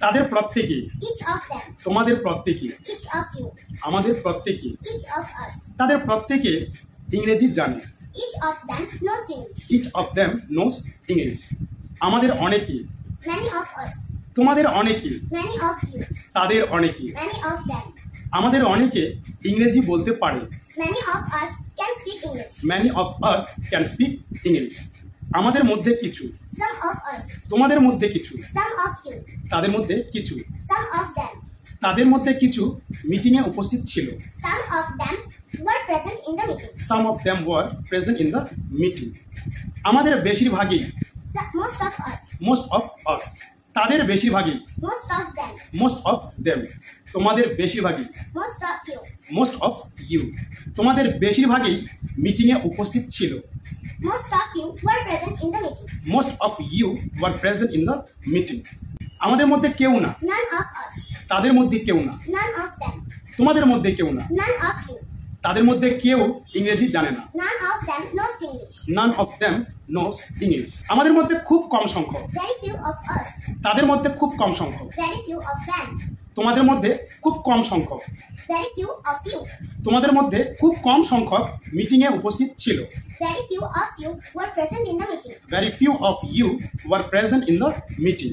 তাদের প্রত্যেকে, each of them, তোমাদের প্রত্যেকে, each of you, আমাদের প্রত্যেকে, each of us, তাদের প্রত্যেকে ইংরেজি জানে। each of them knows English, each of them knows English. আমাদের অনেকে, many of us, তোমাদের অনেকে, many of you, তাদের অনেকে, many of them, আমাদের অনেকে ইংরেজি বলতে পারে। many of us can speak English, many of us can speak English. আমাদের মধ্যে কিছু, some of us, তোমাদের মধ্যে কিছু, some of you, তাদের মধ্যে কিছু, some of them, তাদের মধ্যে কিছু মিটিংয়ে উপস্থিত ছিল। some of them were present in the meeting, some of them were present in the meeting. আমাদের বেশিরভাগই, most of us, most of us, তাদের বেশিরভাগই, most of them, most of them, তোমাদের বেশিরভাগই, most of you, most of you, তোমাদের বেশিরভাগই মিটিংয়ে উপস্থিত ছিল। most of you were present in the meeting, most of you were present in the meeting. আমাদের মধ্যে কেউ না, none of us, তাদের মধ্যে কেউ না, none of them, তোমাদের মধ্যে কেউ না, none of you, তাদের মধ্যে কেউ ইংরেজি জানে না। none of them knows English, none of them knows English. আমাদের মধ্যে খুব কম সংখ্যক, very few of us, তাদের মধ্যে খুব কম সংখ্যক, very few of them, তোমাদের মধ্যে খুব কম সংখ্যক, very few of you, তোমাদের মধ্যে খুব কম সংখ্যক মিটিংয়ে উপস্থিত ছিল। very few of you were present in the meeting. Very few of you were present in the meeting.